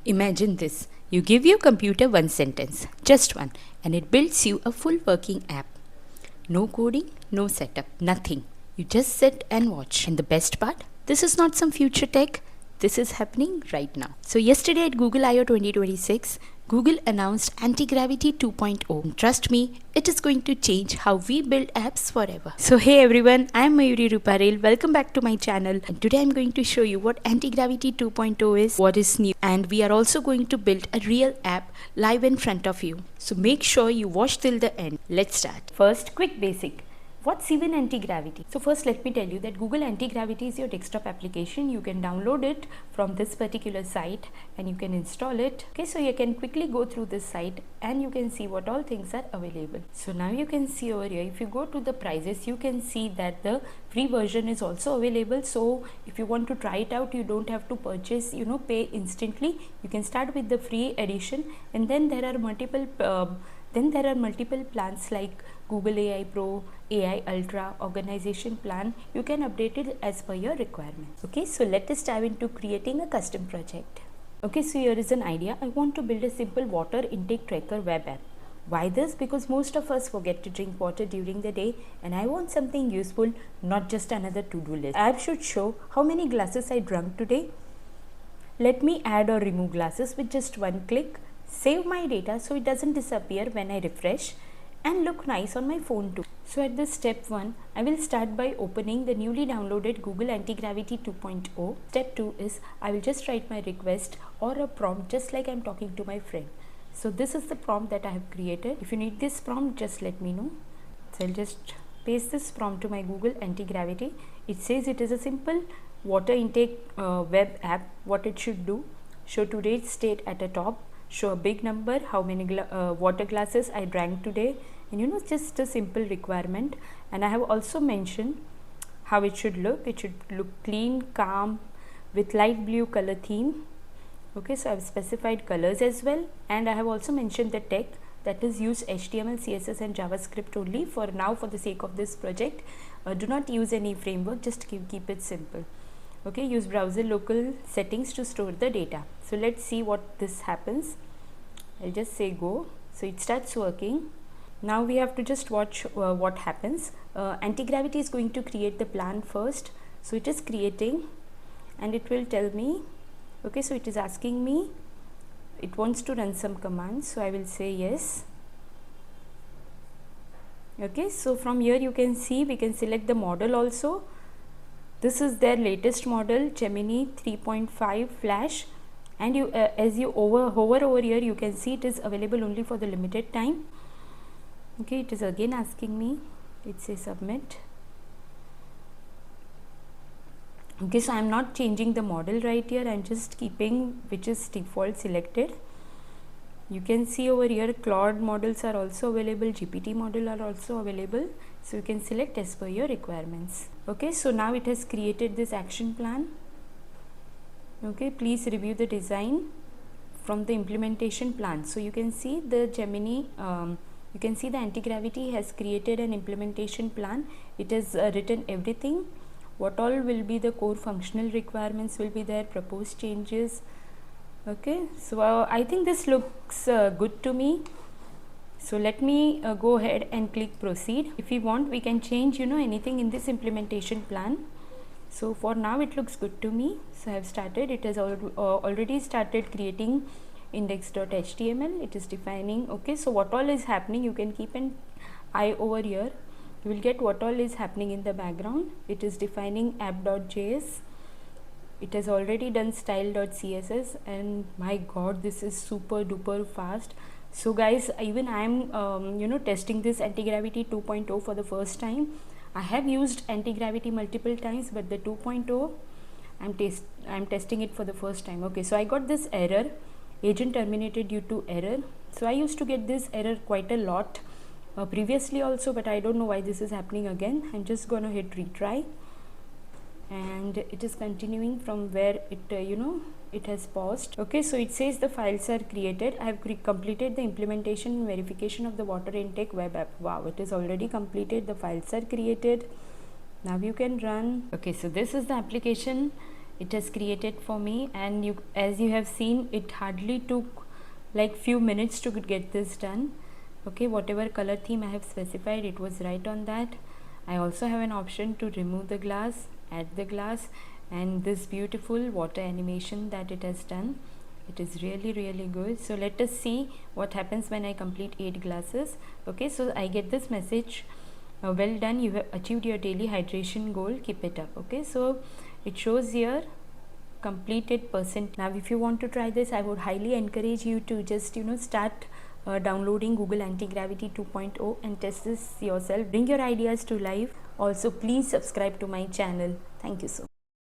Imagine this. You give your computer one sentence, just one, and it builds you a full working app. No coding, no setup, nothing. You just sit and watch. And the best part? This is not some future tech. This is happening right now. So yesterday at Google I/O 2026, Google announced Antigravity 2.0. And trust me, it is going to change how we build apps forever. So hey everyone, I am Mayuriruparel. Welcome back to my channel. And today I am going to show you what Antigravity 2.0 is, what is new, and we are also going to build a real app live in front of you. So make sure you watch till the end. Let's start. First, quick basic. What's even anti-gravity? So first let me tell you that Google Antigravity is your desktop application. You can download it from this particular site and you can install it. Okay, so you can quickly go through this site and you can see what all things are available. So now you can see over here, if you go to the prices, you can see that the free version is also available. So if you want to try it out, you don't have to purchase, pay instantly. You can start with the free edition, and then there are multiple plans like Google AI Pro, AI Ultra, Organization Plan. You can update it as per your requirements. Okay, so let us dive into creating a custom project. Okay, so here is an idea. I want to build a simple water intake tracker web app. Why this? Because most of us forget to drink water during the day, and I want something useful, not just another to-do list. App should show how many glasses I drank today. Let me add or remove glasses with just one click. Save my data so it doesn't disappear when I refresh, and look nice on my phone too. So at this step 1, I will start by opening the newly downloaded Google Antigravity 2.0. Step 2 is I will just write my request or a prompt just like I'm talking to my friend. So this is the prompt that I have created. If you need this prompt, just let me know. So I'll just paste this prompt to my Google Antigravity. It says it is a simple water intake web app. What it should do: show today's state at the top, show a big number, how many water glasses I drank today, and just a simple requirement. And I have also mentioned how it should look. It should look clean, calm, with light blue color theme. Okay, so I have specified colors as well, and I have also mentioned the tech, that is use HTML, CSS and JavaScript only for now for the sake of this project. Do not use any framework, just keep it simple. Okay, use browser local settings to store the data. So let's see what this happens. I'll just say go. So it starts working. Now we have to just watch what happens. Antigravity is going to create the plan first. So it is creating and it will tell me. Okay, so it is asking me, it wants to run some commands, so I will say yes. Okay, so from here you can see we can select the model also. This is their latest model, Gemini 3.5 Flash, and you as you hover over here, you can see it is available only for the limited time. Okay, it is again asking me, it says submit. Okay, so I am not changing the model right here, I am just keeping which is default selected. You can see over here Claude models are also available, GPT model are also available, so you can select as per your requirements. Okay, so now it has created this action plan. Okay, please review the design from the implementation plan. So you can see the Gemini, you can see the Antigravity has created an implementation plan. It has written everything, what all will be the core functional requirements will be there, proposed changes. Okay, so I think this looks good to me. So let me go ahead and click proceed. If we want, we can change anything in this implementation plan. So for now it looks good to me. So I have started, it has already started creating index.html. It is defining. Okay, so what all is happening, you can keep an eye over here. You will get what all is happening in the background. It is defining app.js. It has already done style.css, and my god, this is super duper fast. So guys, even I am testing this Antigravity 2.0 for the first time. I have used Antigravity multiple times, but the 2.0 I'm testing it for the first time. Okay, so I got this error, agent terminated due to error. So I used to get this error quite a lot previously also, but I don't know why this is happening again. I'm just gonna hit retry, and it is continuing from where it it has paused. Okay, so it says the files are created. I have completed the implementation and verification of the water intake web app. Wow, it is already completed. The files are created. Now you can run. Okay, so this is the application. it has created for me, and as you have seen, it hardly took like few minutes to get this done. Okay, whatever color theme I have specified, it was right on that. I also have an option to remove the glass, add the glass, and this beautiful water animation that it has done. It is really good. So let us see what happens when I complete 8 glasses. Okay, so I get this message, well done, you have achieved your daily hydration goal, keep it up. Okay, so it shows here completed percent. Now if you want to try this, I would highly encourage you to just start downloading Google Antigravity 2.0 and test this yourself. Bring your ideas to life. Also, please subscribe to my channel. Thank you so much.